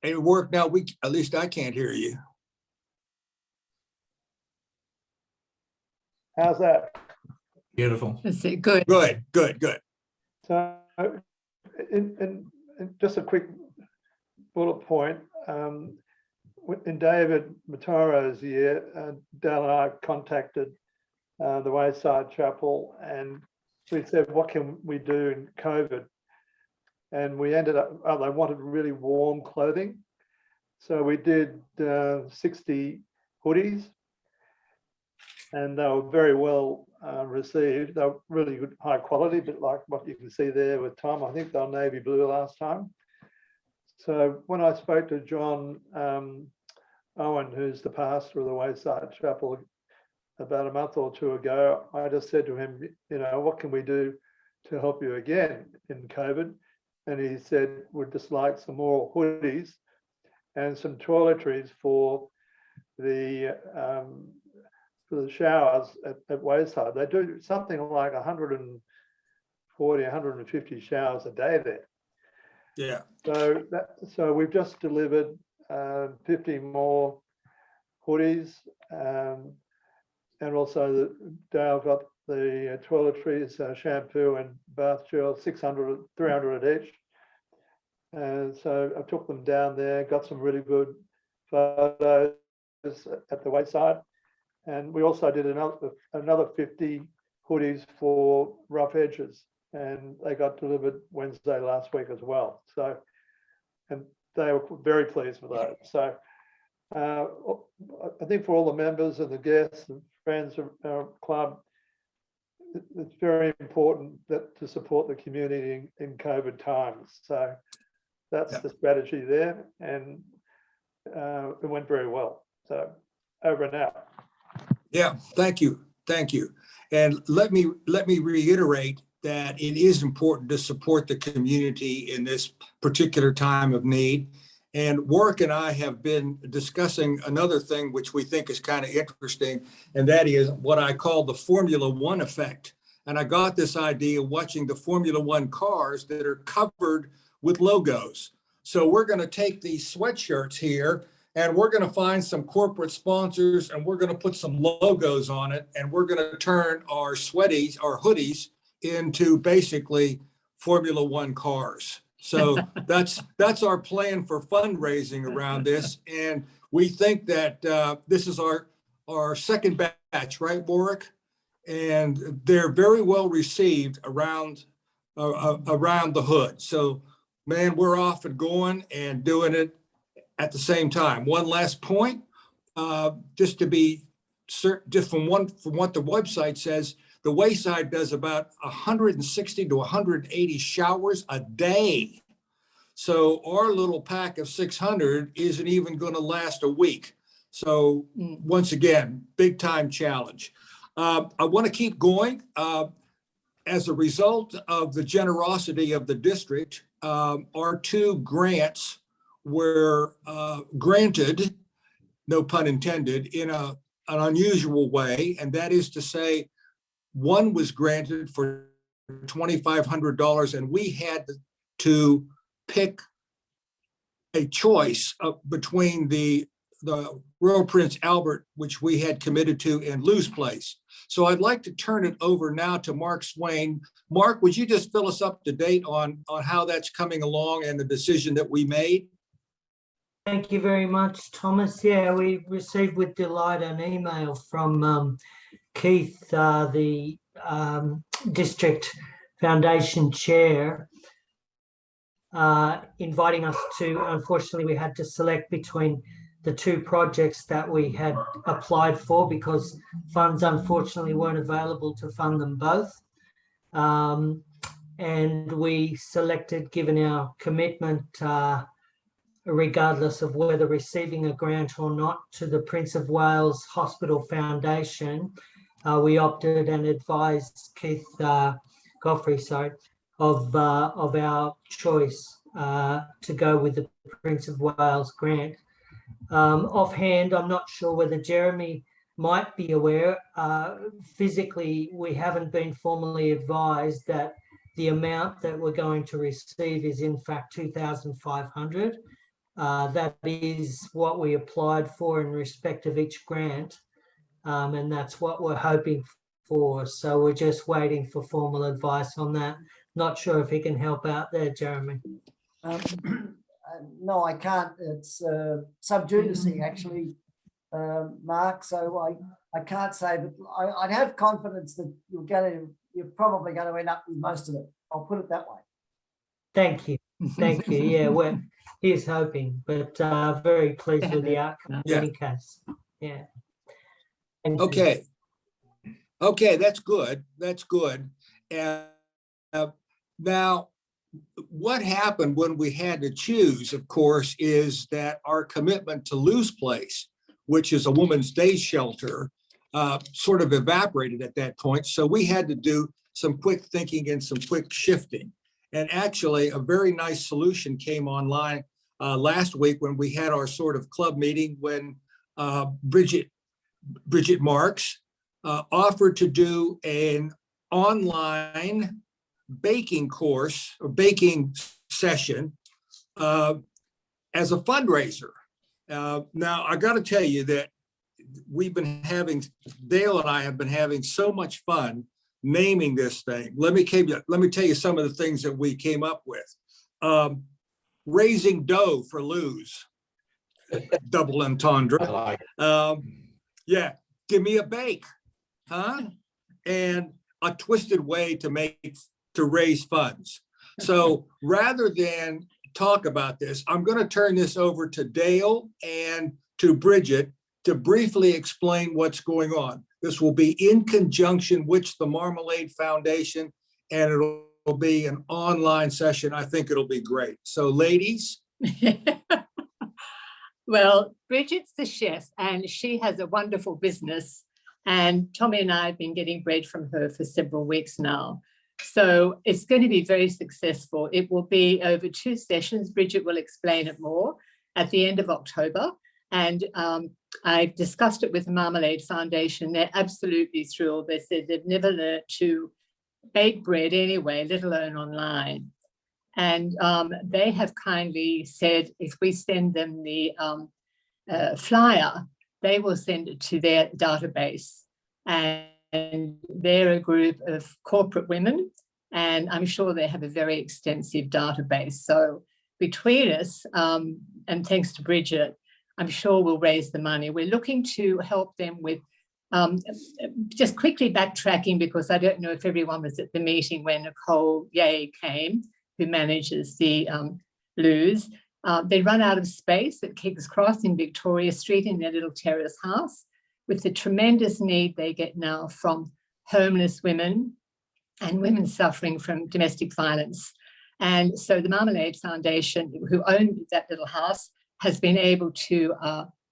it worked now. At least I can't hear you. How's that? Beautiful. That's it. Good. Good. So, in just a quick bullet point, in David Mataro's year, Dale and I contacted the Wayside Chapel, and we said, what can we do in COVID? And we ended up, they wanted really warm clothing. So we did 60 hoodies, and they were very well received. They were really good, high quality, but like what you can see there with Tom, I think they were navy blue last time. So when I spoke to John Owen, who's the pastor of the Wayside Chapel, about a month or two ago, I just said to him, what can we do to help you again in COVID? And he said, we'd just like some more hoodies and some toiletries for the showers at Wayside. They do something like 140, 150 showers a day there. Yeah. So we've just delivered 50 more hoodies, and also Dale got the toiletries, shampoo and bath gel, 300 at each. And so I took them down there, got some really good photos at the Wayside. And we also did another 50 hoodies for Rough Edges, and they got delivered Wednesday last week as well. So, and they were very pleased with those. So I think for all the members and the guests and friends of our club, it's very important to support the community in COVID times. So that's the strategy there, and it went very well. So over and out. Yeah, thank you. And let me reiterate that it is important to support the community in this particular time of need. And Warwick and I have been discussing another thing which we think is kind of interesting, and that is what I call the Formula One effect. And I got this idea watching the Formula One cars that are covered with logos. So we're going to take these sweatshirts here, and we're going to find some corporate sponsors, and we're going to put some logos on it, and we're going to turn our hoodies into basically Formula One cars. So that's our plan for fundraising around this. And we think that this is our second batch, right, Warwick? And they're very well received around the hood. So, man, we're off and going and doing it at the same time. One last point, just to be certain, just from what the website says, the Wayside does about 160 to 180 showers a day. So our little pack of 600 isn't even going to last a week. So once again, big time challenge. I want to keep going. As a result of the generosity of the district, our 2 grants were granted, no pun intended, in an unusual way. And that is to say, one was granted for $2,500, and we had to pick a choice between the Royal Prince Albert, which we had committed to, and Lou's Place. So I'd like to turn it over now to Mark Swain. Mark, would you just fill us up to date on how that's coming along and the decision that we made? Thank you very much, Thomas. Yeah, we received with delight an email from Keith, the district foundation chair, inviting us to, unfortunately, we had to select between the 2 projects that we had applied for because funds unfortunately weren't available to fund them both. And we selected, given our commitment, regardless of whether receiving a grant or not, to the Prince of Wales Hospital Foundation. We opted and advised Keith Godfrey, of our choice to go with the Prince of Wales grant. Offhand, I'm not sure whether Jeremy might be aware. Physically, we haven't been formally advised that the amount that we're going to receive is in fact $2,500. That is what we applied for in respect of each grant, and that's what we're hoping for. So we're just waiting for formal advice on that. Not sure if he can help out there, Jeremy. No, I can't. It's sub judice actually, Mark. So I can't say, but I'd have confidence that you're probably going to end up with most of it. I'll put it that way. Thank you. Thank you. Yeah, he's hoping, but very pleased with the outcome in any case. Yeah. Thank you. Okay. Okay, that's good. That's good. And now, what happened when we had to choose, of course, is that our commitment to Lou's Place, which is a woman's day shelter, sort of evaporated at that point. So we had to do some quick thinking and some quick shifting. And actually, a very nice solution came online last week when we had our sort of club meeting, when Bridget Marks offered to do an online baking course or baking session as a fundraiser. Now, I got to tell you that Dale and I have been having so much fun naming this thing. Let me tell you some of the things that we came up with. Raising dough for Lou's, double entendre. Yeah, give me a bake, huh? And a twisted way to raise funds. So rather than talk about this, I'm going to turn this over to Dale and to Bridget to briefly explain what's going on. This will be in conjunction with the Marmalade Foundation, and it'll be an online session. I think it'll be great. So ladies. Well, Bridget's the chef and she has a wonderful business, and Tommy and I have been getting bread from her for several weeks now. So it's going to be very successful. It will be over 2 sessions. Bridget will explain it more at the end of October. And I've discussed it with the Marmalade Foundation. They're absolutely thrilled. They said they've never learned to bake bread anyway, let alone online. And they have kindly said if we send them the flyer, they will send it to their database. And they're a group of corporate women, and I'm sure they have a very extensive database. So between us, and thanks to Bridget, I'm sure we'll raise the money. We're looking to help them with, just quickly backtracking, because I don't know if everyone was at the meeting when Nicole Ye came, who manages the Lou's. They run out of space at King's Cross in Victoria Street in their little terrace house, with the tremendous need they get now from homeless women and women suffering from domestic violence. And so the Marmalade Foundation, who owned that little house, has been able to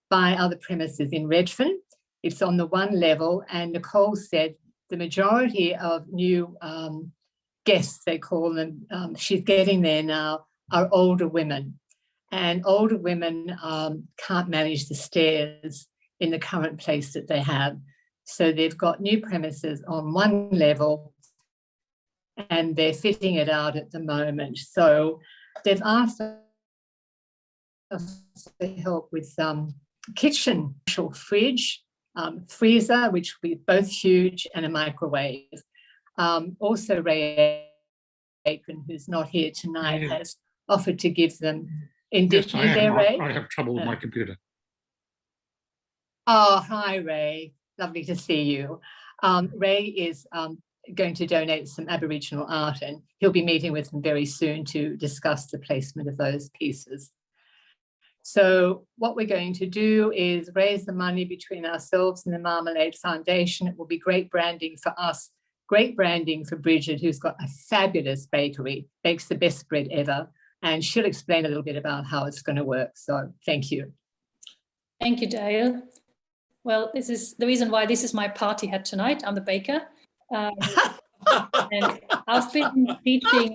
buy other premises in Redfern. It's on the 1 level, and Nicole said the majority of new guests, they call them, she's getting there now, are older women. And older women can't manage the stairs in the current place that they have. So they've got new premises on 1 level and they're fitting it out at the moment. So they've asked us to help with kitchen, fridge, freezer, which will be both huge, and a microwave. Also, Ray Aiken, who's not here tonight, has offered to give them. Yes, I am. I have trouble with my computer. Oh, hi, Ray. Lovely to see you. Ray is going to donate some Aboriginal art, and he'll be meeting with them very soon to discuss the placement of those pieces. So what we're going to do is raise the money between ourselves and the Marmalade Foundation. It will be great branding for us, great branding for Bridget, who's got a fabulous bakery, bakes the best bread ever, and she'll explain a little bit about how it's going to work. So thank you. Thank you, Dale. Well, this is the reason why this is my party hat tonight. I'm the baker. And I've been teaching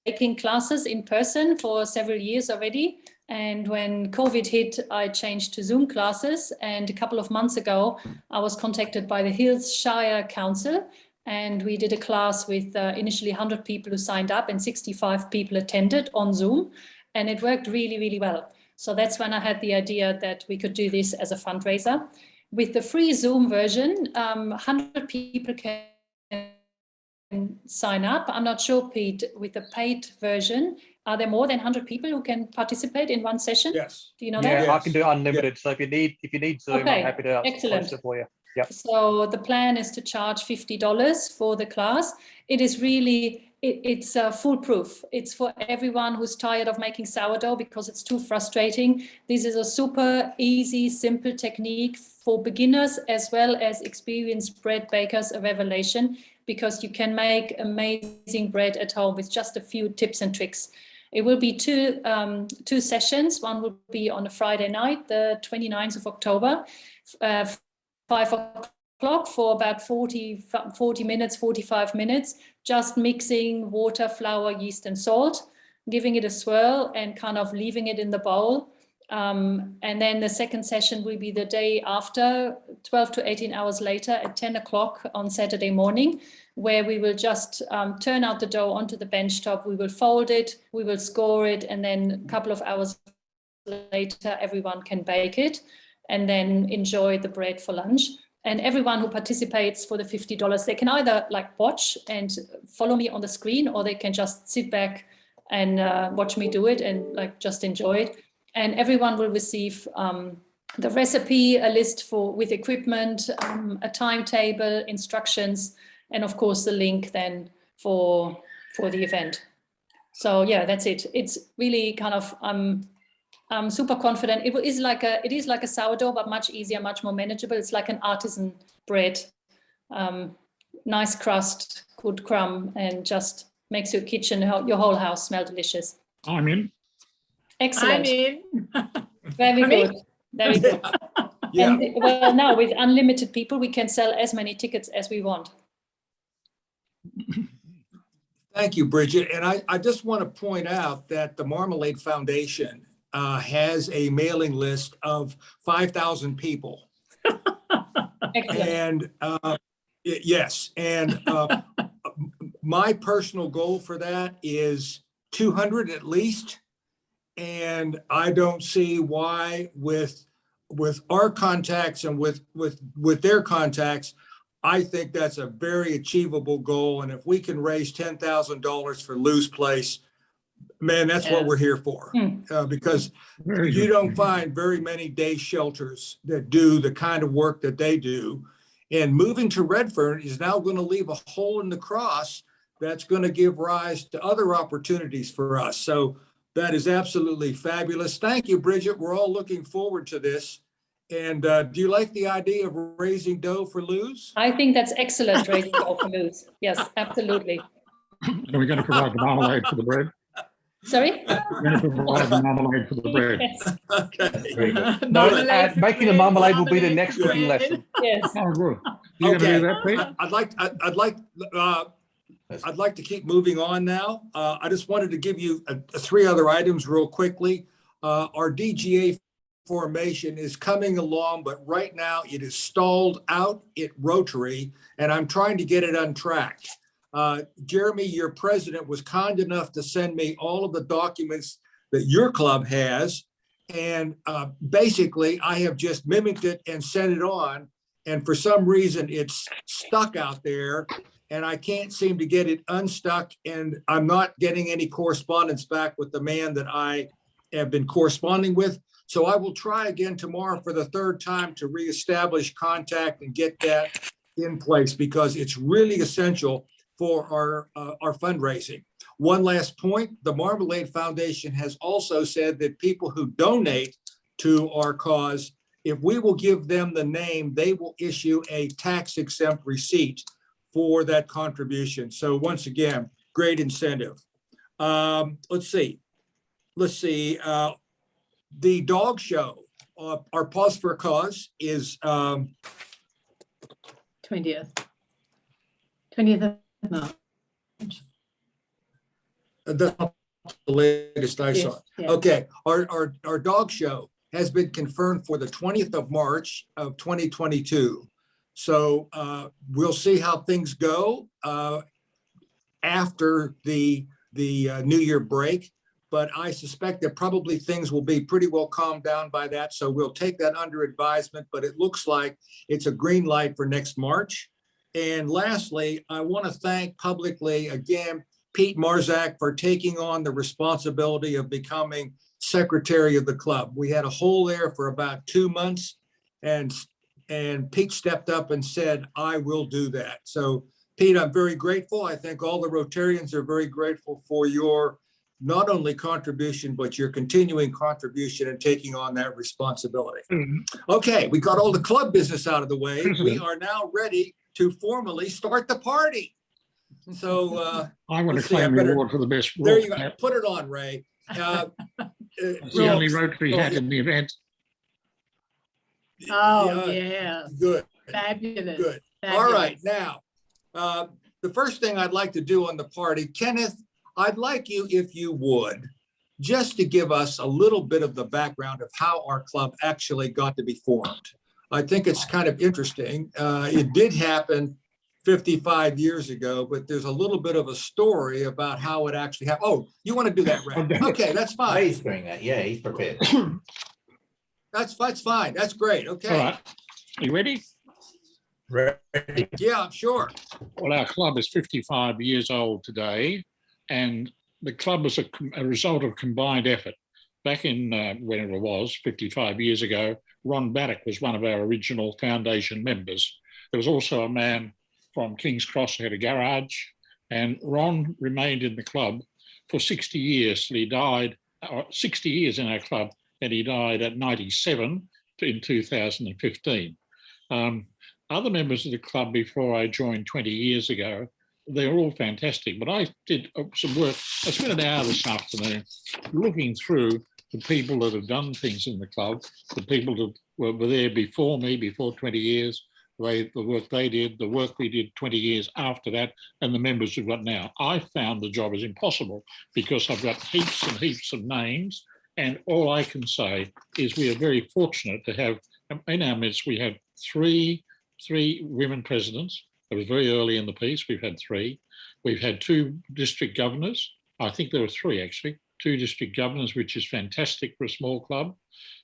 baking classes in person for several years already. And when COVID hit, I changed to Zoom classes. And a couple of months ago, I was contacted by the Hills Shire Council. And we did a class with initially 100 people who signed up and 65 people attended on Zoom. And it worked really, really well. So that's when I had the idea that we could do this as a fundraiser. With the free Zoom version, 100 people can sign up. I'm not sure, Pete, with the paid version, are there more than 100 people who can participate in one session? Yes. Do you know Yeah, that? I can do unlimited. So if you need Zoom, Okay, I'm happy to excellent. host it for you. Yep. So the plan is to charge $50 for the class. It is really, it's foolproof. It's for everyone who's tired of making sourdough because it's too frustrating. This is a super easy, simple technique for beginners as well as experienced bread bakers, a revelation, because you can make amazing bread at home with just a few tips and tricks. It will be two sessions. One will be on a Friday night, the 29th of October, 5 o'clock for about 40 minutes, 45 minutes, just mixing water, flour, yeast, and salt, giving it a swirl and kind of leaving it in the bowl. And then the second session will be the day after, 12 to 18 hours later at 10 o'clock on Saturday morning, where we will just turn out the dough onto the bench top. We will fold it, we will score it, and then a couple of hours later, everyone can bake it and then enjoy the bread for lunch. And everyone who participates for the $50, they can either like watch and follow me on the screen, or they can just sit back and watch me do it and like just enjoy it. And everyone will receive the recipe, a list with equipment, a timetable, instructions, and of course the link then for the event. So yeah, that's it. It's really kind of I'm super confident. It is like a sourdough, but much easier, much more manageable. It's like an artisan bread, nice crust, good crumb, and just makes your kitchen, your whole house smell delicious. I'm in. Excellent. I'm in. Very I'm in. good. Very good. Yeah. And well, now with unlimited people, we can sell as many tickets as we want. Thank you, Bridget. And I just want to point out that the Marmalade Foundation has a mailing list of 5,000 people. Excellent. And yes, and my personal goal for that is 200 at least. And I don't see why with our contacts and with their contacts, I think that's a very achievable goal. And if we can raise $10,000 for Lou's Place, man, that's what we're here for. Because Very you good. don't find very many day shelters that do the kind of work that they do. And moving to Redfern is now going to leave a hole in the cross that's going to give rise to other opportunities for us. So that is absolutely fabulous. Thank you, Bridget. We're all looking forward to this. And do you like the idea of raising dough for Lou's? I think that's excellent, raising dough for Lou's. Yes, absolutely. Are we going to provide the marmalade for the bread? Sorry? We're going to provide the marmalade for the bread. Yes. Okay. Very good. Marmalade for Making the bread, marmalade will be the marmalade next for cooking bread. lesson. Yes. Oh, good. You going to do that, Pete? I'd like to keep moving on now. I just wanted to give you three other items real quickly. Our DGA formation is coming along, but right now it is stalled out at Rotary, and I'm trying to get it untracked. Jeremy, your president, was kind enough to send me all of the documents that your club has. And basically, I have just mimicked it and sent it on. And for some reason, it's stuck out there and I can't seem to get it unstuck. And I'm not getting any correspondence back with the man that I have been corresponding with. So I will try again tomorrow for the third time to reestablish contact and get that in place because it's really essential for our fundraising. One last point, the Marmalade Foundation has also said that people who donate to our cause, if we will give them the name, they will issue a tax exempt receipt for that contribution. So once again, great incentive. Let's see. The dog show, our Pause for a Cause is 20th of March. that's not the latest I saw. Yeah. Okay, our dog show has been confirmed for the 20th of March of 2022. So we'll see how things go after the New Year break. but I suspect that probably things will be pretty well calmed down by that. So we'll take that under advisement, but it looks like it's a green light for next March. And lastly, I want to thank publicly again, Pete Marzak for taking on the responsibility of becoming secretary of the club. We had a hole there for about 2 months, and Pete stepped up and said, I will do that. So Pete, I'm very grateful. I think all the Rotarians are very grateful for your not only contribution, but your continuing contribution and taking on that responsibility. Okay, we got all the club business out of the way. We are now ready to formally start the party. So I want to let's see, claim the award for the best. there you rock go. hat. Put it on, Ray. It's the only Rotary hat in the event. Oh, yeah. Good. Fabulous. Good. All right, Fabulous. now, the first thing I'd like to do on the party, Kenneth, I'd like you, if you would, just to give us a little bit of the background of how our club actually got to be formed. I think it's kind of interesting. It did happen 55 years ago, but there's a little bit of a story about how it actually happened. Oh, you want to do that, Ray? Okay, that's fine. Ray's doing that. Yeah, he's prepared. That's fine. That's great. Okay. All right. Are you ready? Ready? Yeah, I'm sure. Well, our club is 55 years old today, and the club was a result of combined effort. Back in when it was 55 years ago, Ron Baddock was one of our original foundation members. There was also a man from King's Cross who had a garage, and Ron remained in the club for 60 years. He died 60 years in our club, and he died at 97 in 2015. Other members of the club before I joined 20 years ago, they were all fantastic, but I did some work. I spent an hour this afternoon looking through the people that have done things in the club, the people that were there before me, before 20 years, the work they did, the work we did 20 years after that, and the members we've got now. I found the job is impossible because I've got heaps and heaps of names, and all I can say is we are very fortunate to have, in our midst, we have three women presidents. It was very early in the piece. We've had 3. We've had 2 district governors. I think there were 3 actually, 2 district governors, which is fantastic for a small club.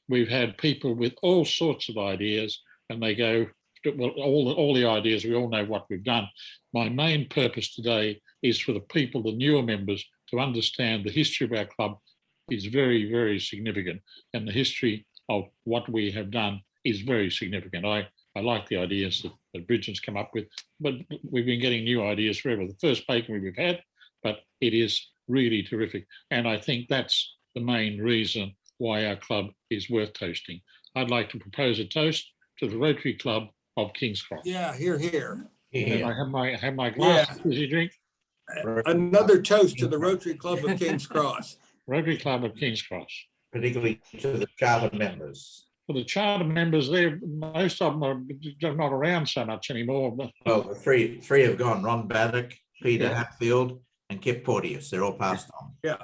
We've had people with all sorts of ideas, and they go, well, all the ideas, we all know what we've done. My main purpose today is for the people, the newer members, to understand the history of our club is very, very significant, and the history of what we have done is very significant. I like the ideas that Bridget's come up with, but we've been getting new ideas forever. The first bacon we've had, but it is really terrific. And I think that's the main reason why our club is worth toasting. I'd like to propose a toast to the Rotary Club of King's Cross. Yeah, here. And I have my glass. Yeah. Does you drink? Another toast to the Rotary Club of King's Cross. Rotary Club of King's Cross. Particularly to the charter members. For the charter members, most of them are not around so much anymore. But Well, the three have gone. Ron Baddock, Peter Hatfield, and Kip Porteous. They're all passed on. Yeah.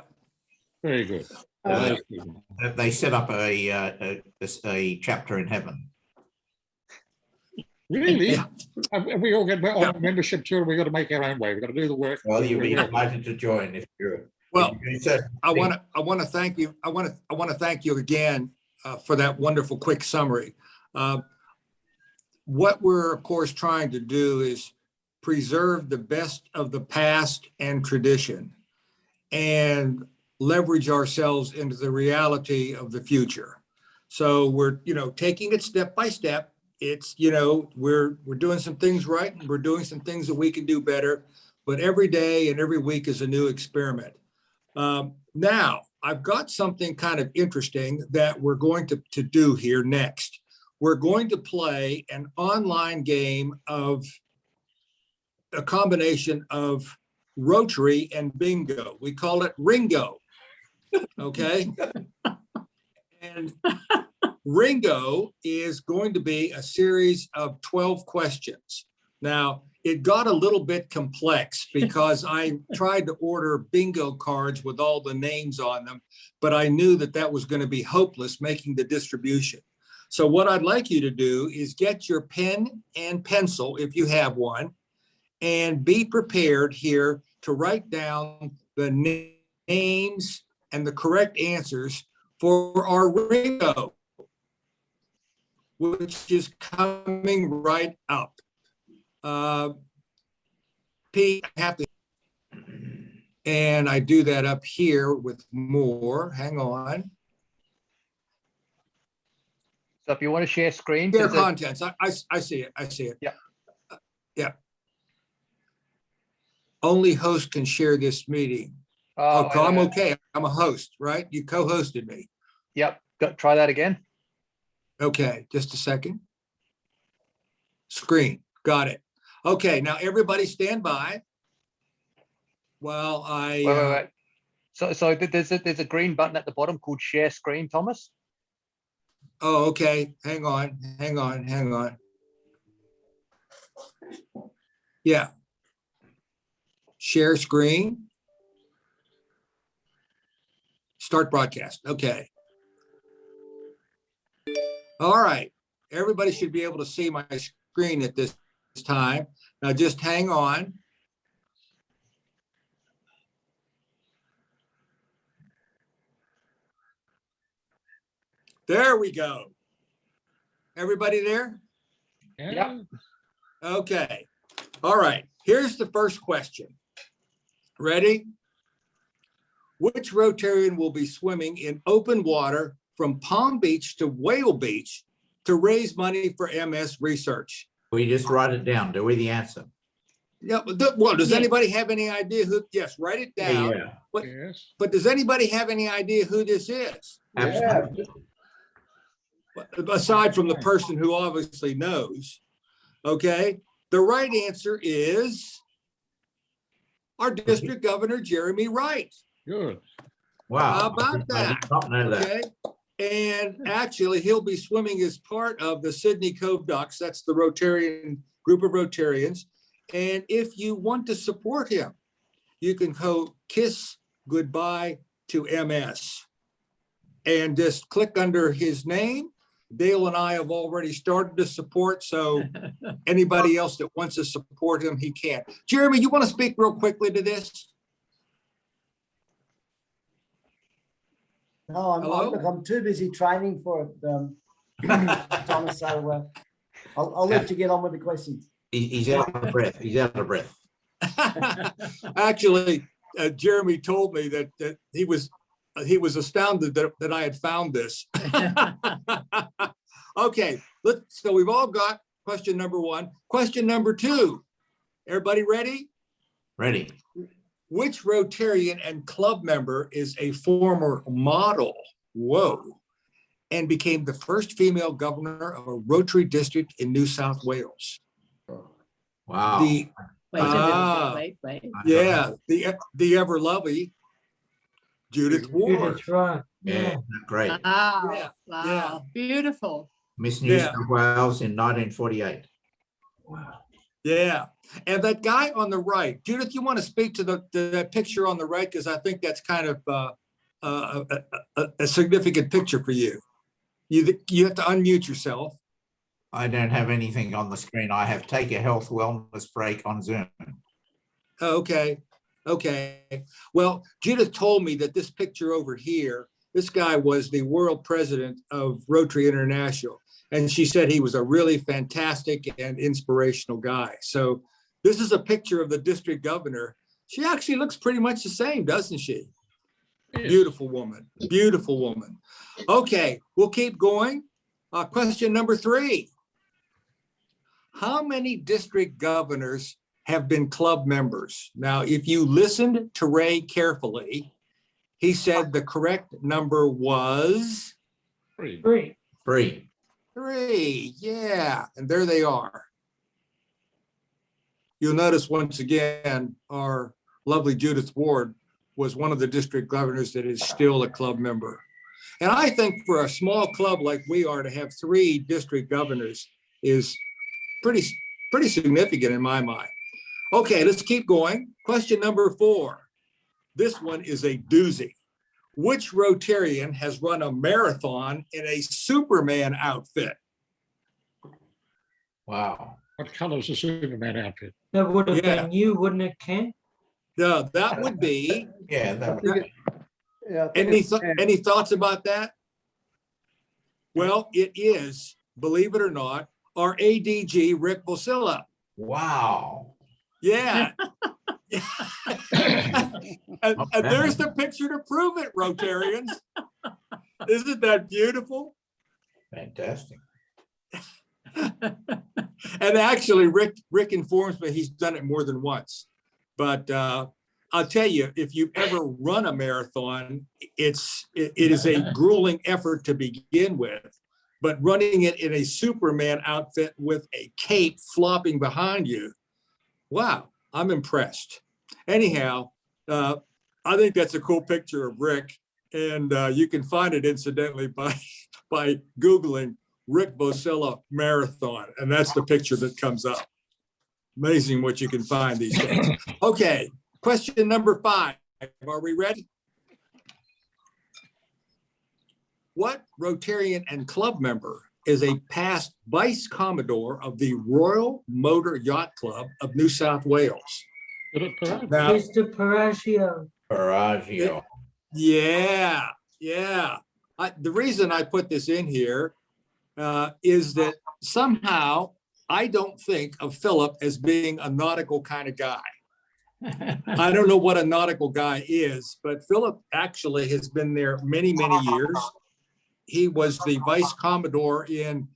very good. They set up a chapter in heaven. Really? Yeah. We all get on membership too. We got to make our own way. We've got to do the work. Well, you'll be invited to join if you're. Well, if you I want to thank you. I want to thank you again for that wonderful quick summary. What we're of course trying to do is preserve the best of the past and tradition, and leverage ourselves into the reality of the future. So we're taking it step by step. It's we're doing some things right, and we're doing some things that we can do better. But every day and every week is a new experiment. Now, I've got something kind of interesting that we're going to do here next. We're going to play an online game of a combination of Rotary and bingo. We call it Ringo. Okay. And Ringo is going to be a series of 12 questions. Now, it got a little bit complex because I tried to order bingo cards with all the names on them, but I knew that was going to be hopeless making the distribution. So what I'd like you to do is get your pen and pencil, if you have one, and be prepared here to write down the names and the correct answers for our Ringo, which is coming right up. Pete, I have to, and I do that up here with more. Hang on. So if you want to share screen, Share there's a- contents. I see it. I see it. Yeah. Yeah. Only host can share this meeting. oh, Okay, I'm and, okay. I'm a host, right? You co-hosted me. Yep. Try that again. Okay, just a second. Screen, got it. Okay, now everybody stand by while I, Wait. So there's a green button at the bottom called share screen, Thomas. oh, okay, hang on. Yeah. Share screen. Start broadcast, okay. All right, everybody should be able to see my screen at this time. Now just hang on. There we go. Everybody there? Yeah. Okay. All right. Here's the first question. Ready? Which Rotarian will be swimming in open water from Palm Beach to Whale Beach to raise money for MS research? We just write it down. Do we the answer? Yeah, well, does Yes. anybody have any idea who? Yes, write it down. Yeah, Yes. But does anybody have any idea who this is? absolutely. Aside from the person who obviously knows. Okay, the right answer is our district governor, Jeremy Wright. Good. Wow. How about I did that? not know that. Okay, and actually he'll be swimming as part of the Sydney Cove Ducks. That's the Rotarian group of Rotarians. And if you want to support him, you can go kiss goodbye to MS and just click under his name. Dale and I have already started to support, so anybody else that wants to support him, he can. Jeremy, you want to speak real quickly to this? No, Hello? look, I'm too busy training for it, Thomas, so I'll let you get on with the questions. He's out of breath. He's out of breath. Actually, Jeremy told me that he was astounded that I had found this. Okay, so we've all got question number one. Question number two. Everybody ready? Ready. Which Rotarian and club member is a former model? Whoa. And became the first female governor of a Rotary district in New South Wales? Wow. The Wait a Ah. little bit, wait. yeah, the ever lovely Judith Ward. That's right. Yeah, great. Wow, Yeah, wow, yeah. beautiful. Miss New Yeah. South Wales in 1948. Wow. Yeah, and that guy on the right, Judith, you want to speak to that picture on the right? Because I think that's kind of a significant picture for you. You have to unmute yourself. I don't have anything on the screen. I have take a health wellness break on Zoom. Okay. Well, Judith told me that this picture over here, this guy was the world president of Rotary International. And she said he was a really fantastic and inspirational guy. So this is a picture of the district governor. She actually looks pretty much the same, doesn't she? Yes. Beautiful woman, beautiful woman. Okay, we'll keep going. Question number three. How many district governors have been club members? Now, if you listened to Ray carefully, he said the correct number was Three. 3. 3. Yeah, and there they are. You'll notice once again, our lovely Judith Ward was one of the district governors that is still a club member. And I think for a small club like we are, to have 3 district governors is pretty significant in my mind. Okay, let's keep going. Question number 4. This one is a doozy. Which Rotarian has run a marathon in a Superman outfit? Wow. What color's the Superman outfit? That would have Yeah. been you, wouldn't it, Ken? No, that would be, Yeah, that, Yeah, I think it's 10. Any thoughts about that? Well, it is, believe it or not, our ADG, Rick Vocilla. Wow. Yeah. and there's the picture to prove it, Rotarians. Isn't that beautiful? Fantastic. And actually, Rick informs me he's done it more than once. But I'll tell you, if you've ever run a marathon, it is a grueling effort to begin with. But running it in a Superman outfit with a cape flopping behind you, wow, I'm impressed. Anyhow, I think that's a cool picture of Rick, and you can find it incidentally by Googling Rick Vocilla Marathon, and that's the picture that comes up. Amazing what you can find these days. Okay, question number 5. Are we ready? What Rotarian and club member is a past Vice Commodore of the Royal Motor Yacht Club of New South Wales? Now, Mr. Paragio. Barragio. yeah. The reason I put this in here is that somehow I don't think of Philip as being a nautical kind of guy. I don't know what a nautical guy is, but Philip actually has been there many, many years. He was the Vice Commodore in,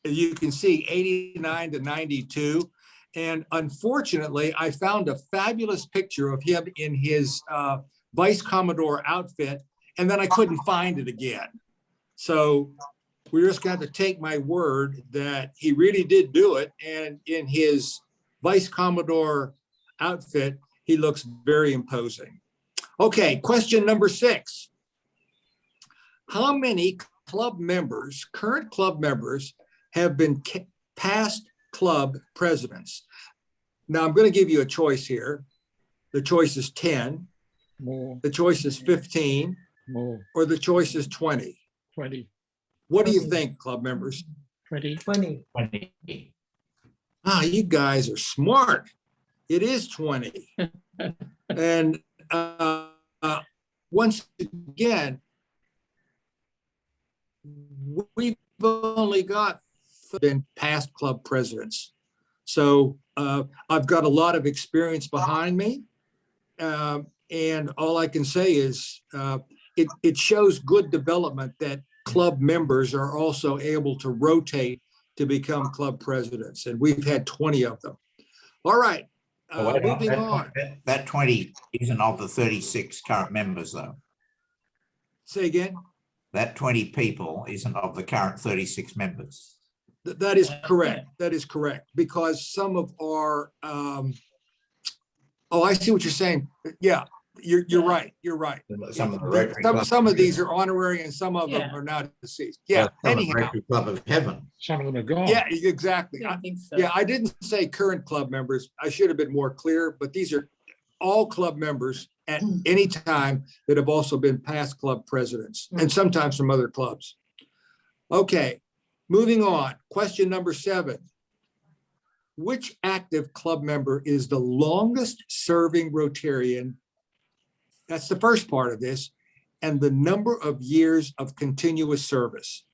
you can see, 89 to 92. And unfortunately, I found a fabulous picture of him in his Vice Commodore outfit, and then I couldn't find it again. So we're just going to take my word that he really did do it. And in his Vice Commodore outfit, he looks very imposing. Okay, question number 6. How many club members, current club members, have been past club presidents? Now, I'm going to give you a choice here. The choice is 10, More, the choice is 15, more, or the choice is 20. 20, What do you think, club members? 20. 20. 20. You guys are smart. It is 20. And once again, we've only got been past club presidents. So I've got a lot of experience behind me. And all I can say is it shows good development that club members are also able to rotate to become club presidents. And we've had 20 of them. All right, Oh, wait, moving that, on. That 20 isn't of the 36 current members, though. Say again? That 20 people isn't of the current 36 members. That is correct. That is correct. Because some of our, I see what you're saying. Yeah, you're right. You're right. Some of the Rotary Club. Some of these are honorary and some of them are now deceased. Yeah, Some of the anyhow. Rotary Club of Heaven. Some of them are gone. Yeah, exactly. I think so. Yeah, I didn't say current club members. I should have been more clear, but these are all club members at any time that have also been past club presidents and sometimes from other clubs. Okay, moving on. Question number 7. Which active club member is the longest serving Rotarian? That's the first part of this. And the number of years of continuous service.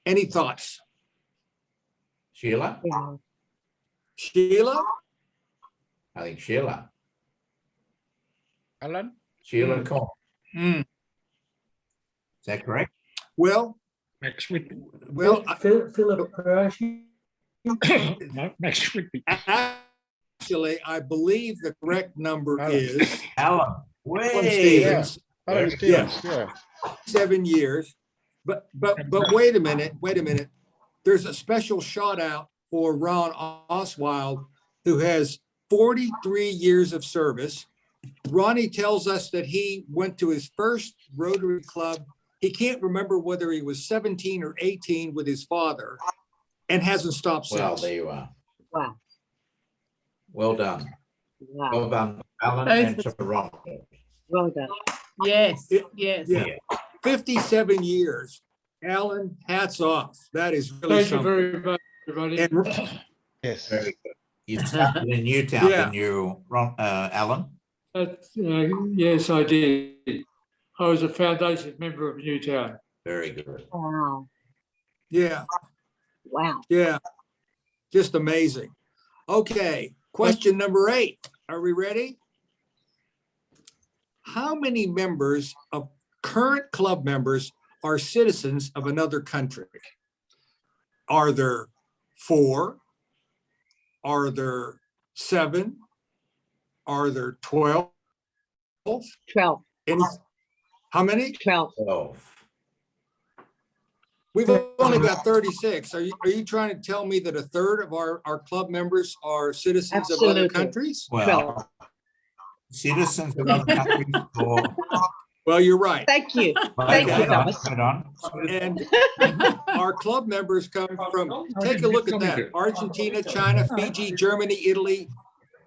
Any thoughts? Sheila? Sheila? I think Sheila. Alan? Sheila Corn. Mm. Is that correct? Well, Max Whitby. well, Philip Paragio. No, Max Whitby. actually, I believe the correct number is Alan. Alan Way. Stevens, Alan Yes. Stevens, yeah. 7 years. But wait a minute. There's a special shout out for Ron Oswald, who has 43 years of service. Ronnie tells us that he went to his first Rotary Club. He can't remember whether he was 17 or 18 with his father and hasn't stopped Well, since. there you are. Wow. Well done. Wow. Well done, Alan Both and to Ron. Well done. Yes, It- yes. Yeah, 57 years. Alan, hats off. That is really Thank you something. very much, everybody. And Yes. Very good. You started in Newtown, Yeah. didn't you, Ron, Alan? Yes, I did. I was a foundation member of Newtown. Very good. Wow. Yeah, Wow. yeah, just amazing. Okay, question number 8. Are we ready? How many members of current club members are citizens of another country? Are there 4? Are there 7? Are there 12? 12. Any, how many? 12. 12. We've only got 36. Are you trying to tell me that a third of our club members are citizens of other Absolutely. countries? Well, citizens of other countries or. Well, you're right. Thank you. Thank Okay. you, Thomas. Hold on. And our club members come from, take a look at that, Argentina, China, Fiji, Germany, Italy,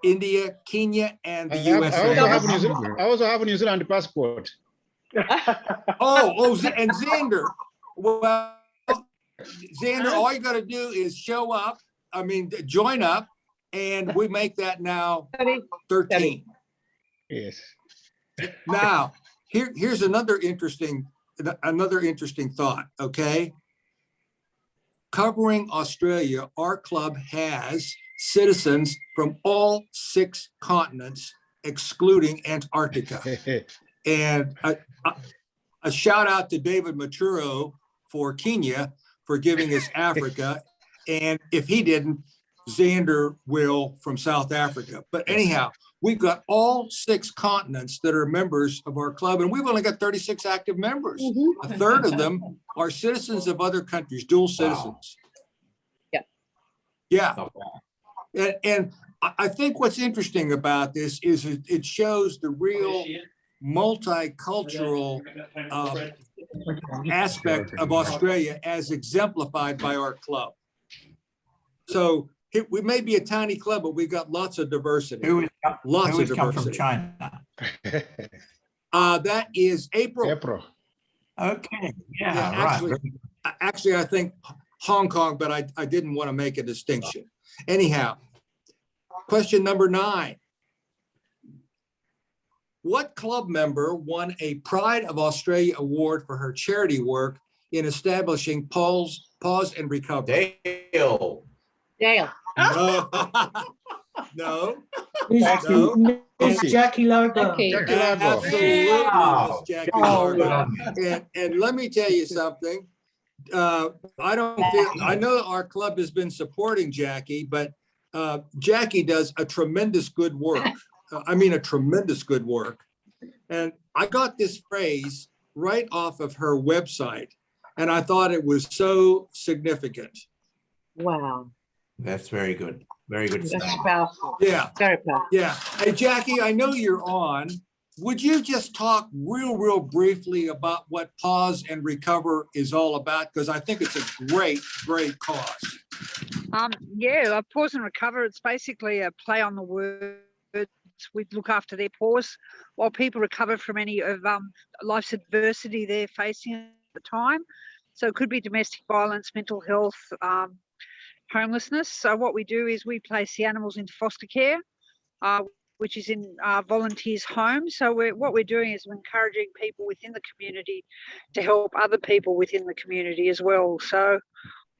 India, Kenya, and the I also have USA. I also have a New Zealand passport. And Xander. Well, Xander, all you got to do is show up. I mean, join up, and we make that now 13. Yes. Now, here's another interesting thought. Okay, covering Australia, our club has citizens from all 6 continents, excluding Antarctica. And a shout out to David Maturo for Kenya for giving us Africa. And if he didn't, Xander will from South Africa. But anyhow, we've got all 6 continents that are members of our club, and we've only got 36 active members. A third of them are citizens of other countries, dual citizens. Yeah. Yeah. And I think what's interesting about this is it shows the real multicultural aspect of Australia as exemplified by our club. So we may be a tiny club, but we've got lots of diversity. Who Lots has of come from diversity. China? That is April. April. Okay, yeah, Yeah, right. Actually, I think Hong Kong, but I didn't want to make a distinction. Anyhow, question number 9. What club member won a Pride of Australia award for her charity work in establishing Pause and Recover? Dale. Dale. No. No. Miss And- Jackie Lobo. Okay. Jackie Lago. Absolutely, Wow. Miss Jackie Oh, Largo. And let me tell you something. I know our club has been supporting Jackie, but Jackie does a tremendous good work. A tremendous good work. And I got this phrase right off of her website, and I thought it was so significant. Wow. That's very good. Very good That's stuff. powerful. Yeah. Very powerful. Yeah. Hey, Jackie, I know you're on. Would you just talk real briefly about what Pause and Recover is all about? Because I think it's a great cause. Yeah, Pause and Recover, it's basically a play on the words. We look after their pause while people recover from any of life's adversity they're facing at the time. So it could be domestic violence, mental health, homelessness. So what we do is we place the animals into foster care, which is in volunteers' homes. So what we're doing is we're encouraging people within the community to help other people within the community as well. So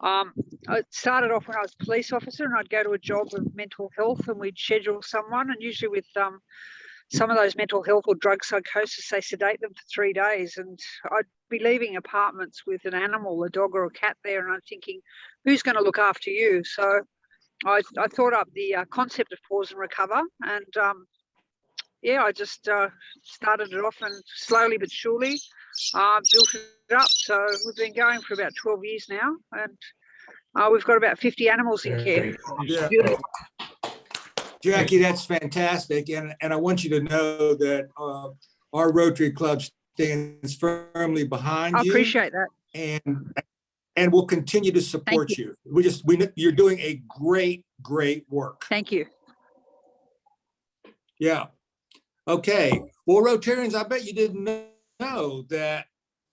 it started off when I was a police officer, and I'd go to a job of mental health, and we'd schedule someone, and usually with some of those mental health or drug psychosis, they sedate them for 3 days, and I'd be leaving apartments with an animal, a dog or a cat there, and I'm thinking, who's going to look after you? So I thought up the concept of Pause and Recover, and I just started it off, and slowly but surely built it up. So we've been going for about 12 years now, and we've got about 50 animals in care. Yeah. Jackie, that's fantastic. And I want you to know that our Rotary Club stands firmly behind I you. appreciate that. And we'll continue to support you. You're doing a great work. Thank you. Yeah. Okay. Well, Rotarians, I bet you didn't know that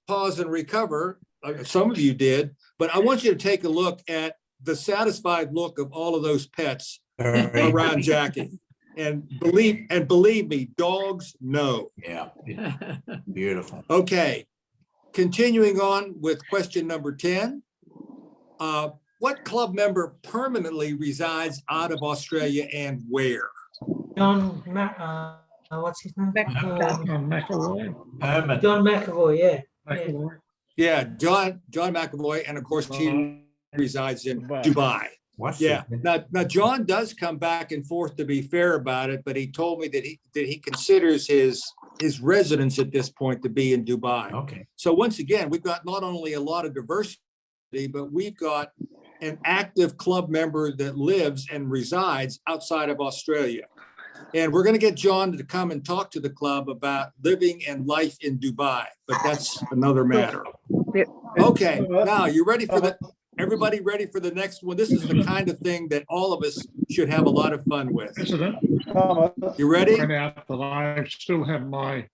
Pause and Recover, some of you did, but I want you to take a look at the satisfied look of all of those pets around Jackie. And believe me, dogs know. Yeah, beautiful. Okay, continuing on with question number 10. What club member permanently resides out of Australia and where? John, what's his name? John McAvoy. Herman. John McAvoy, yeah. McAvoy. Yeah, John McAvoy, and of course he resides in Dubai. What's Yeah. it? Now John does come back and forth, to be fair about it, but he told me that he considers his residence at this point to be in Dubai. Okay. So once again, we've got not only a lot of diversity, but we've got an active club member that lives and resides outside of Australia. And we're going to get John to come and talk to the club about living and life in Dubai, but that's another matter. Yep. Okay, now you ready for everybody ready for the next one? This is the kind of thing that all of us should have a lot of fun with. President, You ready? point out that I still have my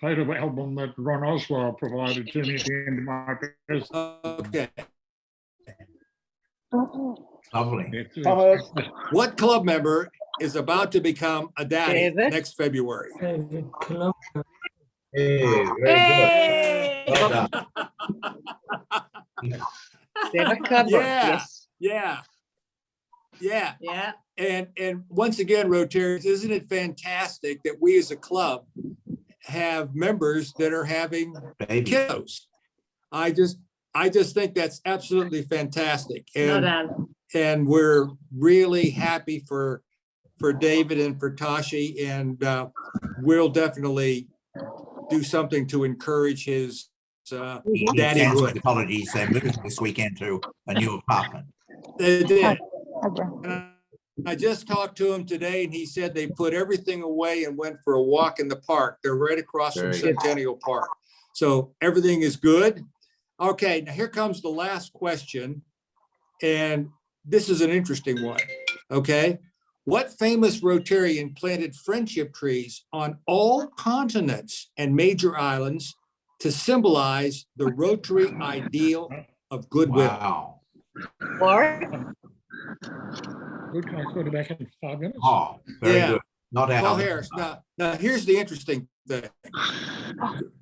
photo album that Ron Oswald provided to me at the end of my presentation. Okay. Lovely. What club member is about to become a daddy David? next February? David Colombo. Hey, very good. Well done. David Cumber, Yeah. yes. Yeah. And once again, Rotarians, isn't it fantastic that we as a club have members that are having Baby. kiddos? I just think that's absolutely fantastic. And we're really happy for David and for Tashi, and we'll definitely do something to encourage his daddy good. Apologies, they moved this weekend to a new apartment. They did. And I just talked to him today, and he said they put everything away and went for a walk in the park. They're right across from Very good. Centennial Park. So everything is good. Okay, now here comes the last question. And this is an interesting one. Okay. What famous Rotarian planted friendship trees on all continents and major islands to symbolize the Rotary ideal of goodwill? Wow. Laura? Good, can I call you back in 5 minutes? Oh, very Yeah. good. Not Paul out. Harris. Now here's the interesting thing.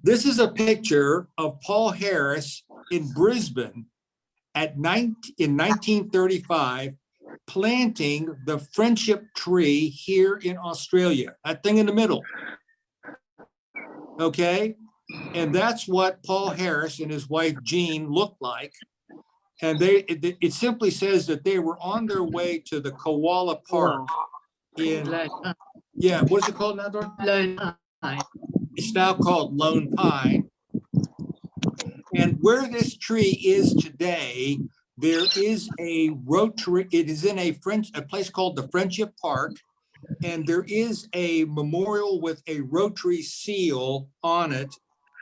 This is a picture of Paul Harris in Brisbane in 1935, planting the friendship tree here in Australia, that thing in the middle. Okay. And that's what Paul Harris and his wife Jean looked like. And it simply says that they were on their way to the Koala Park in, what is it called now, Dorothy? Lone Pine. It's now called Lone Pine. And where this tree is today, there is a Rotary, it is in a place called the Friendship Park. And there is a memorial with a Rotary seal on it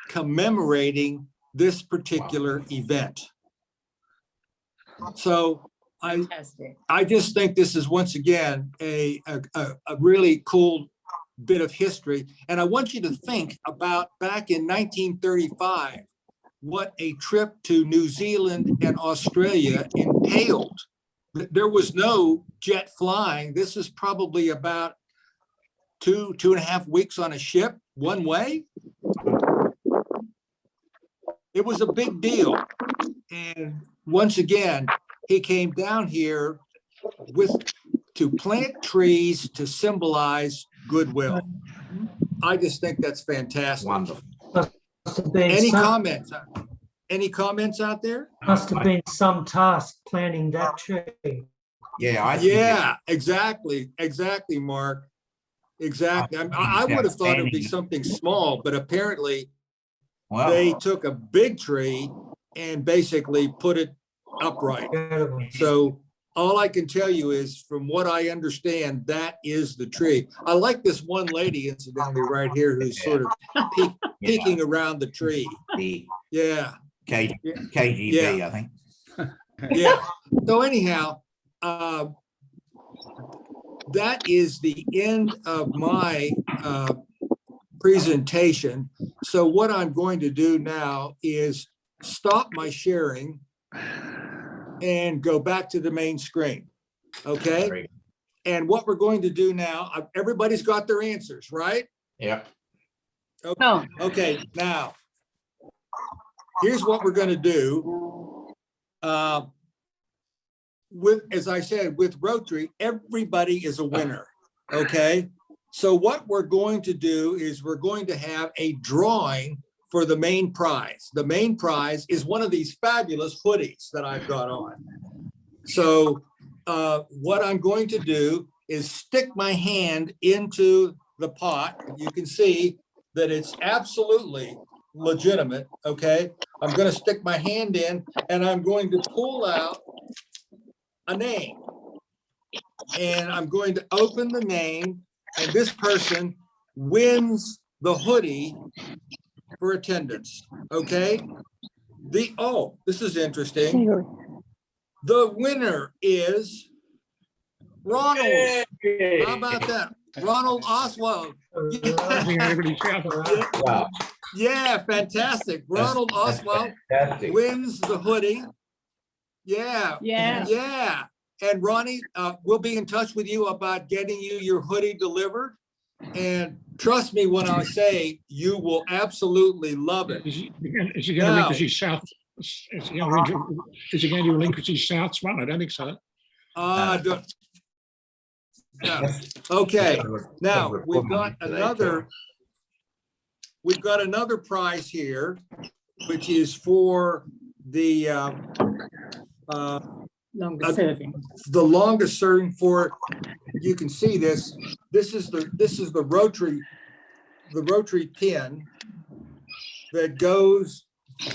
commemorating this particular event. So I just think this is once again a really cool bit of history. And I want you to think about back in 1935, what a trip to New Zealand and Australia entailed. There was no jet flying. This is probably about 2.5 weeks on a ship one way. It was a big deal. And once again, he came down here to plant trees to symbolize goodwill. I just think that's fantastic. Wonderful. Any comments? Any comments out there? Must have been some task planting that tree. Yeah, Yeah, exactly, Mark. Exactly. I would have thought it would be something small, but apparently they took a big tree and basically put it upright. So all I can tell you is, from what I understand, that is the tree. I like this one lady, incidentally, right here, who's sort of peeking around the tree. Yeah. KGB, I think. Yeah. So anyhow, that is the end of my presentation. So what I'm going to do now is stop my sharing and go back to the main screen. Okay. And what we're going to do now, everybody's got their answers, right? Yeah. Oh, Okay, now, here's what we're going to do. As I said, with Rotary, everybody is a winner, okay? So what we're going to do is we're going to have a drawing for the main prize. The main prize is one of these fabulous hoodies that I've got on. So what I'm going to do is stick my hand into the pot. You can see that it's absolutely legitimate, okay? I'm going to stick my hand in and I'm going to pull out a name. And I'm going to open the name, and this person wins the hoodie for attendance, okay? This is interesting. The winner is Ronald. How about that? Ronald Oswald. Wow. Yeah, fantastic. Ronald Oswald Fantastic. wins the hoodie. Yeah. yeah. Yeah. And Ronnie, we'll be in touch with you about getting you your hoodie delivered. And trust me when I say you will absolutely love it. Is he going to relinquish his South? Is he going to relinquish his Souths one? I don't think so. No. Okay. Now we've got another prize here, which is for the Longer serving. the longest serving for, you can see this. This is the Rotary pin that goes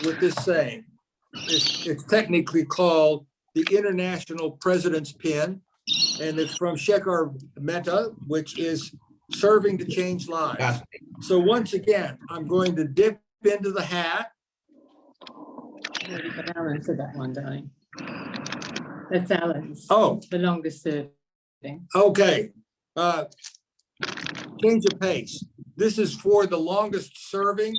with this saying. It's technically called the International President's Pin, and it's from Shekhar Mehta, which is serving to change lives. So once again, I'm going to dip into the hat. Already got Alan for that one, darling. That's Alan's. Oh, The longest serving. okay. Change of pace. This is for the longest serving.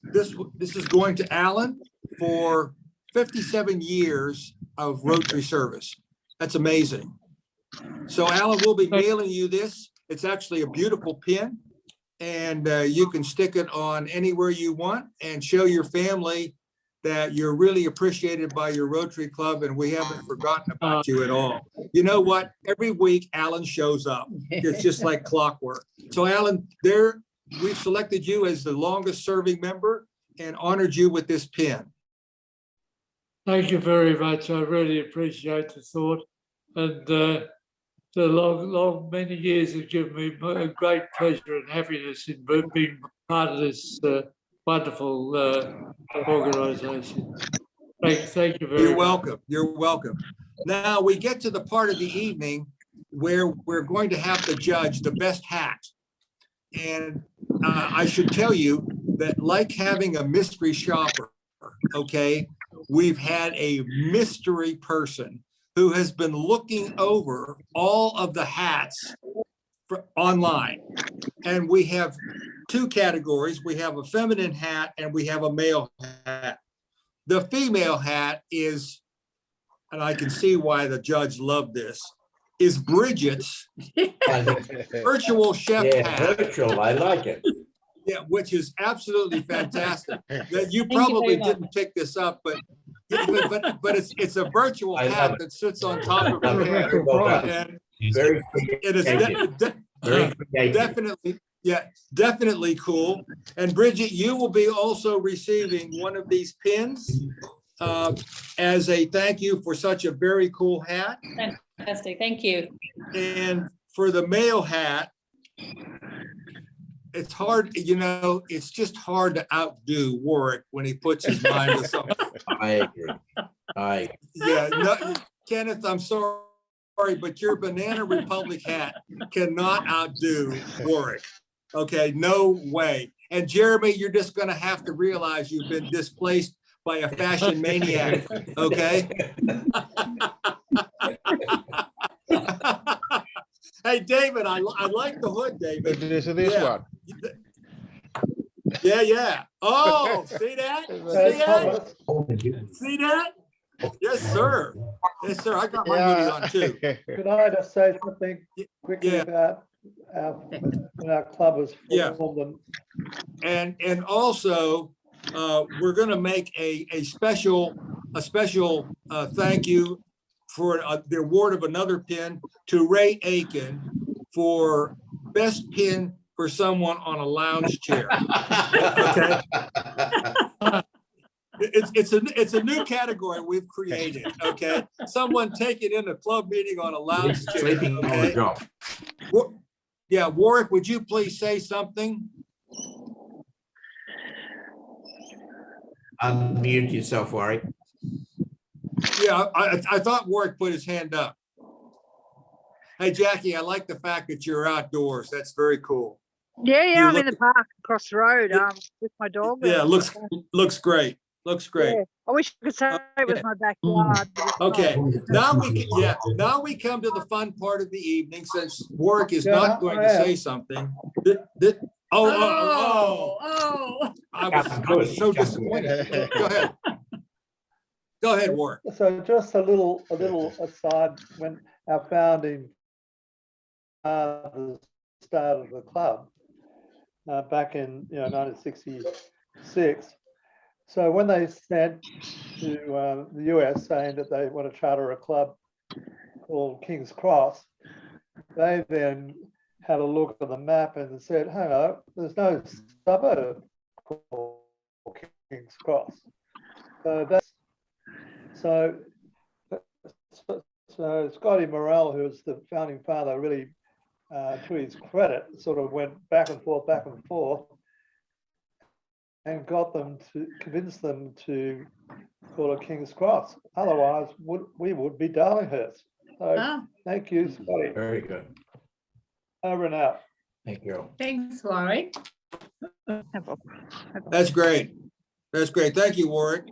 This is going to Alan for 57 years of Rotary service. That's amazing. So Alan, we'll be mailing you this. It's actually a beautiful pin, and you can stick it on anywhere you want and show your family that you're really appreciated by your Rotary Club, and we haven't forgotten about you at all. You know what? Every week Alan shows up. It's just like clockwork. So Alan, we've selected you as the longest serving member and honored you with this pin. Thank you very much. I really appreciate the thought. And the many years have given me a great pleasure and happiness in being part of this wonderful organisation. Thank you very much. You're welcome. You're welcome. Now we get to the part of the evening where we're going to have to judge the best hat. And I should tell you that, like having a mystery shopper, okay, we've had a mystery person who has been looking over all of the hats online. And we have two categories. We have a feminine hat and we have a male hat. The female hat is, and I can see why the judge loved this, is Bridget's virtual chef hat. Virtual, I like it. Yeah, which is absolutely fantastic. That you Thank you probably very much. didn't pick this up, but it's a virtual I love hat it. that sits on top of your head. And Very it is Very creative. definitely, yeah, definitely cool. And Bridget, you will be also receiving one of these pins as a thank you for such a very cool hat. Fantastic. Thank you. And for the male hat, it's hard, it's just hard to outdo Warwick when he puts his mind to something. I agree. Yeah, no, Kenneth, I'm sorry, but your Banana Republic hat cannot outdo Warwick. Okay, no way. And Jeremy, you're just gonna have to realize you've been displaced by a fashion maniac, okay? Hey, David, I like the hood, David. This one. Yeah. Oh, see that? See that? See that? Yes, sir. Yes, sir. I got my hoodie on too. Could I just say something quickly Yeah. about when our club was Yeah. formed? And also, we're going to make a special thank you for the award of another pin to Ray Aiken for best pin for someone on a lounge chair. Okay. It's a new category we've created. Okay. Someone take it in a club meeting on a lounge chair. Sleeping on the Okay. job. Yeah, Warwick, would you please say something? Unmute yourself, Warwick. Yeah, I thought Warwick put his hand up. Hey, Jackie, I like the fact that you're outdoors. That's very cool. Yeah, You I'm in look- the park across the road Yeah. with my dog. Yeah, there. looks great. Looks great. Yeah. I wish I could say it was my backyard. but it's Okay, not. now we come to the fun part of the evening, since Warwick is Yeah, not going to say something. Oh. I was so disappointed. Go ahead. Go ahead, Warwick. So just a little aside, when our founding fathers started the club back in 1966. So when they sent to the US saying that they want to charter a club called King's Cross, they then had a look at the map and said, "Hang on, there's no suburb called King's Cross." So Scotty Morrell, who was the founding father, really, to his credit, sort of went back and forth, and convinced them to call it King's Cross. Otherwise, we would be Darlinghurst. So thank you, Scotty. Very good. Over and out. Thank you. Thanks, Warwick. That's great. That's great. Thank you, Warwick.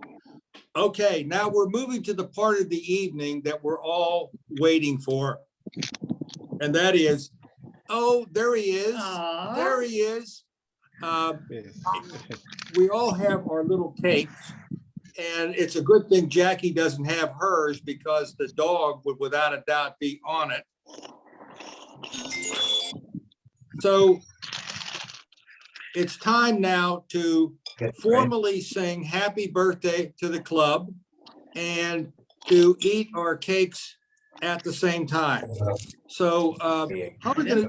Okay, now we're moving to the part of the evening that we're all waiting for. And that is, oh, there he is. Aw. There he is. Yes. We all have our little cakes. And it's a good thing Jackie doesn't have hers, because the dog would without a doubt be on it. So it's time now to formally sing happy birthday to the club and to eat our cakes at the same time. So how are we gonna?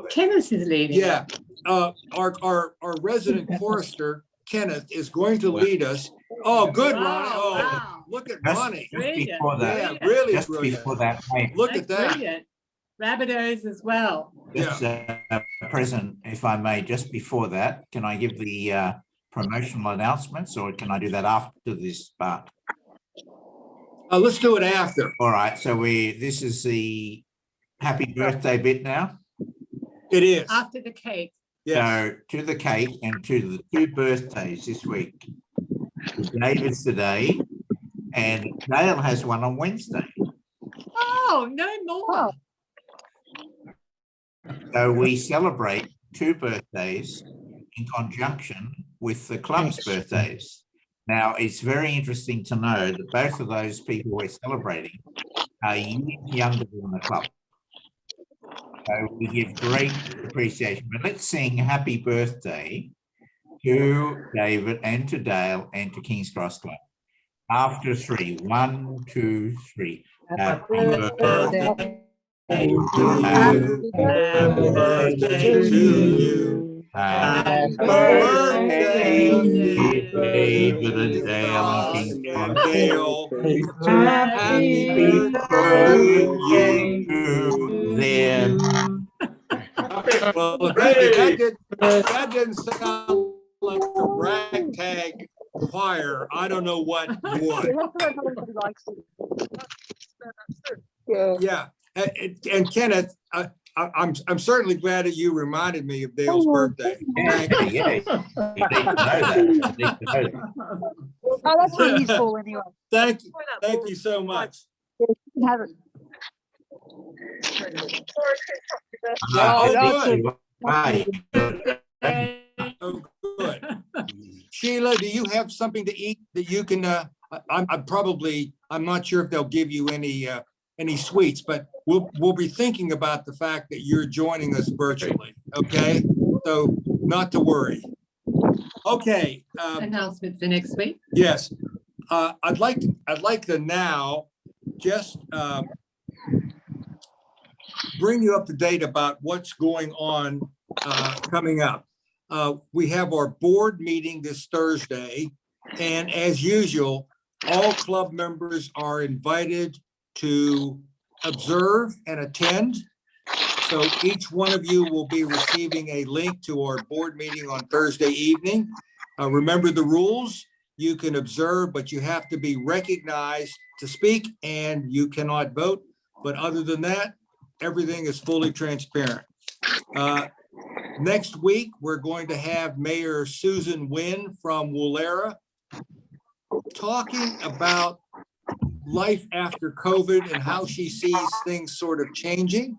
Kenneth is leading. Yeah, our resident chorister Kenneth is going to lead us. Oh, good, Wow, Ronnie. Oh, wow. look at Just- Ronnie. Brilliant. Before that, Yeah, really just brilliant. before that, hey, Look at that. Brilliant. Rabbitohs as well. just President, if I may, just before that, can I give the promotional announcements, or can I do that after this part? Let's do it after. All right, so this is the happy birthday bit now. It is. After the cake. Yes. So to the cake and to the two birthdays this week. David's today, and Dale has one on Wednesday. Oh, no more. So we celebrate two birthdays in conjunction with the club's birthdays. Now, it's very interesting to know that both of those people we're celebrating are years younger than the club. So we give great appreciation. But let's sing happy birthday to David and to Dale and to King's Cross Club. After three. 1, 2, 3. Happy birthday. Happy birthday to you. Happy birthday, David and Dale and King's Cross. Happy birthday to Them. Well, that didn't sound like a ragtag choir. I don't know what would. Yeah, and Kenneth, I'm certainly glad that you reminded me of Dale's birthday. Thank you. Yeah. You need to know that. You need to know that. Oh, that's what he's for anyway. Thank you so much. Have it. Oh, good. Sheila, do you have something to eat that you can? I'm I'm not sure if they'll give you any sweets, but we'll be thinking about the fact that you're joining us virtually. Okay, so not to worry. Okay. Announcements the next week. Yes, I'd like to now just bring you up to date about what's going on coming up. We have our board meeting this Thursday, and as usual, all club members are invited to observe and attend. So each one of you will be receiving a link to our board meeting on Thursday evening. Remember the rules. You can observe, but you have to be recognized to speak, and you cannot vote. But other than that, everything is fully transparent. Next week, we're going to have Mayor Susan Wynn from Woollera talking about life after COVID and how she sees things sort of changing.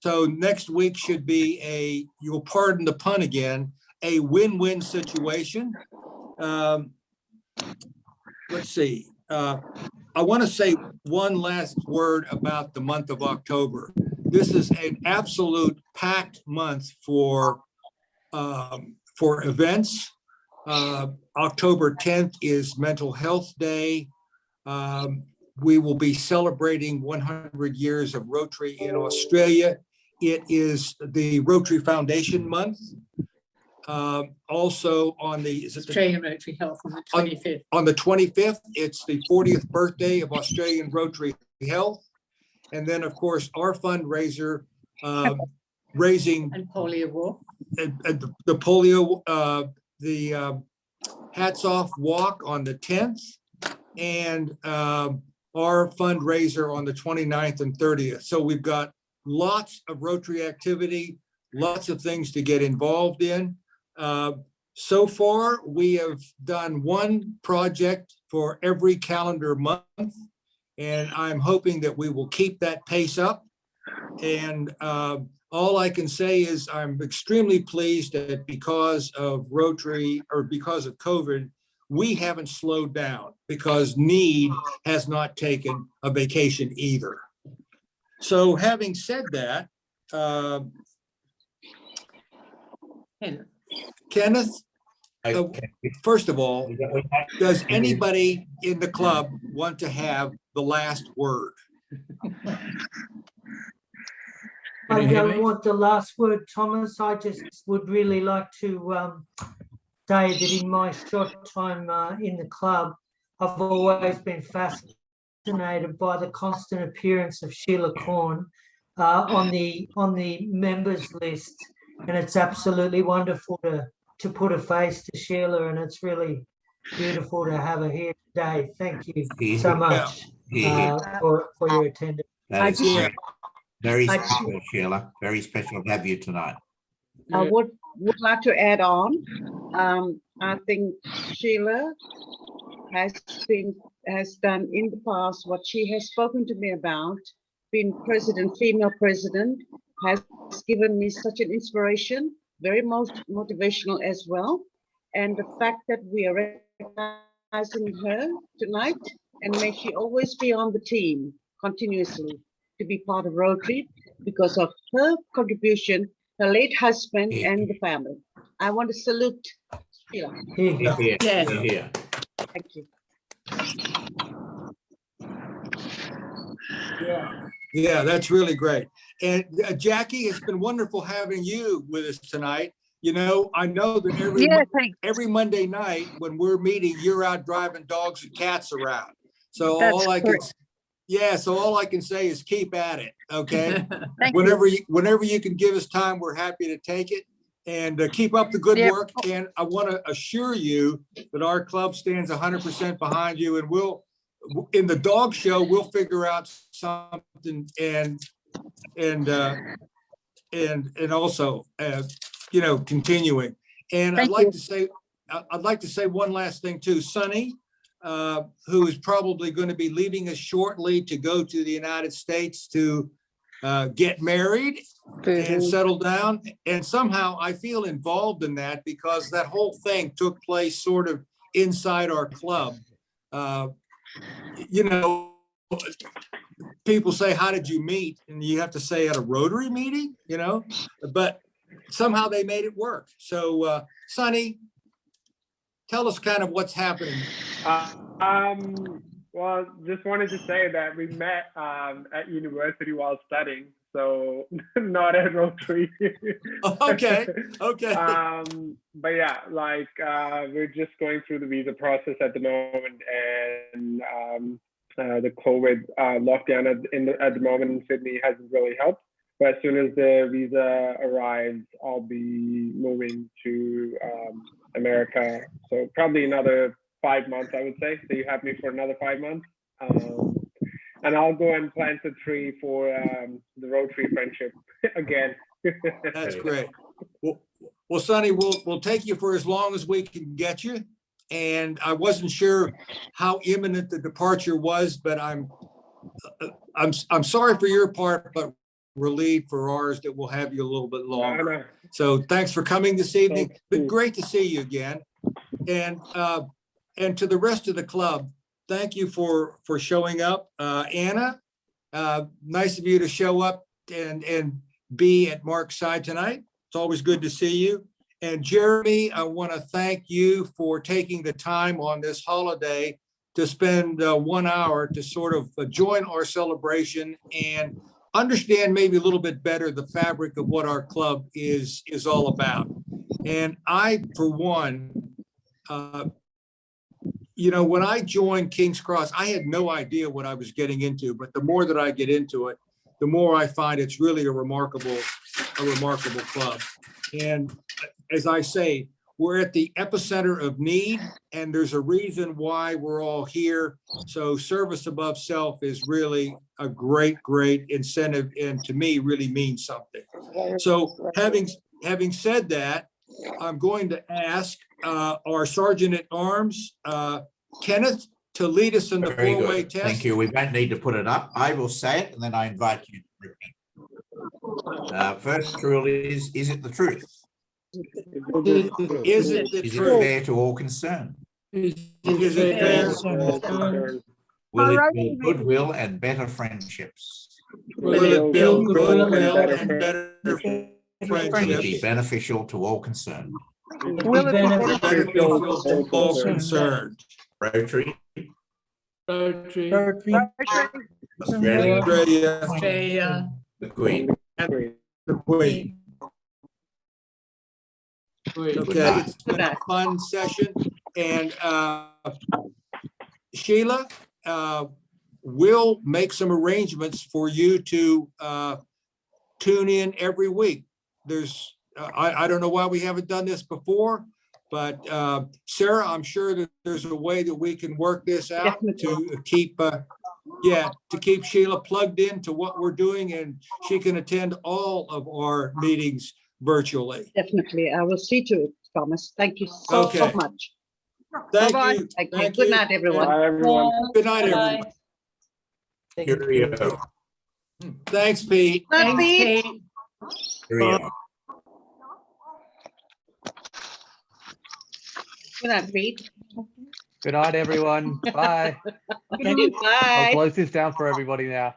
So next week should be you'll pardon the pun again, a win-win situation. Let's see. I want to say one last word about the month of October. This is an absolute packed month for events. October 10th is Mental Health Day. We will be celebrating 100 years of Rotary in Australia. It is the Rotary Foundation Month. Also on the Australian Rotary Health on the 25th. On the 25th, it's the 40th birthday of Australian Rotary Health. And then, of course, our fundraiser, raising and polio walk. The polio, the Hats Off Walk on the 10th, and our fundraiser on the 29th and 30th. So we've got lots of Rotary activity, lots of things to get involved in. So far, we have done one project for every calendar month, and I'm hoping that we will keep that pace up. And all I can say is I'm extremely pleased that because of Rotary, or because of COVID, we haven't slowed down, because need has not taken a vacation either. So having said that, Kenneth, first of all, does anybody in the club want to have the last word? I don't want the last word, Thomas. I just would really like to say that in my short time in the club, I've always been fascinated by the constant appearance of Sheila Corn on the members list, and it's absolutely wonderful to put a face to Sheila, and it's really beautiful to have her here today. Thank you so much for your attendance. That is very special, Sheila. Very special to have you tonight. I would like to add on. I think Sheila has done in the past what she has spoken to me about. Being president, female president, has given me such an inspiration, very motivational as well. And the fact that we are recognizing her tonight, and may she always be on the team continuously to be part of Rotary because of her contribution, her late husband, and the family. I want to salute Sheila. Yeah. Thank you. Yeah, that's really great. And Jackie, it's been wonderful having you with us tonight. You know, I know that every Monday night when we're meeting, you're out driving dogs and cats around. So all I can say is keep at it. Okay. Whenever you can give us time, we're happy to take it, and keep up the good work. And I want to assure you that our club stands 100% behind you, and in the dog show, we'll figure out something and also, continuing. And I'd like to say one last thing too. Sonny, who is probably going to be leaving us shortly to go to the United States to get married and settle down. And somehow I feel involved in that because that whole thing took place sort of inside our club. you know, people say, how did you meet? And you have to say at a Rotary meeting, you know, but somehow they made it work. So, Sonny, tell us kind of what's happening. Well, just wanted to say that we met at university while studying, so not at Rotary. Okay. But yeah, like we're just going through the visa process at the moment, and the COVID lockdown at the moment in Sydney hasn't really helped. But as soon as the visa arrives, I'll be moving to America. So probably another 5 months, I would say. So you have me for another 5 months. And I'll go and plant a tree for the Rotary friendship again. That's great. Well, Sonny, we'll take you for as long as we can get you. And I wasn't sure how imminent the departure was, but I'm sorry for your part, but relieved for ours that we'll have you a little bit longer. So thanks for coming this evening. Been great to see you again. And to the rest of the club, thank you for showing up. Anna, nice of you to show up and be at Mark's side tonight. It's always good to see you. And Jeremy, I want to thank you for taking the time on this holiday to spend 1 hour to sort of join our celebration and understand maybe a little bit better the fabric of what our club is all about. And I, for one, you know, when I joined King's Cross, I had no idea what I was getting into, but the more that I get into it, the more I find it's really a remarkable club. And as I say, we're at the epicenter of need, and there's a reason why we're all here. So service above self is really a great incentive, and to me really means something. So having said that, I'm going to ask our Sergeant at Arms, Kenneth, to lead us in the Very four-way good. test. Thank you. We don't need to put it up. I will say it, and then I invite you to repeat. First rule is it the truth? Is it the Is it truth? fair to all concerned? Is it fair? Will it build goodwill and better friendships? Will it build goodwill and better Will it friendships? be beneficial to all concerned? Will it be Beneficial to all concerned? Rotary, Rotary. Australia, Australia. the Queen. And the Queen. Okay, it's been a fun session. And Sheila, we'll make some arrangements for you to tune in every week. There's, I don't know why we haven't done this before, but Sarah, I'm sure that there's a way that we can work this out to keep, to keep Sheila plugged into what we're doing, and she can attend all of our meetings virtually. Definitely. I will see to it, Thomas. Thank you so much. Thank Bye-bye. you. Thank you. Thank Good you. night, everyone. Bye, everyone. Good night, everyone. Cheerio. Thanks, Pete. Thanks, Pete. Cheerio. Good night, Pete. Good night, everyone. Bye. Bye. I'll close this down for everybody now.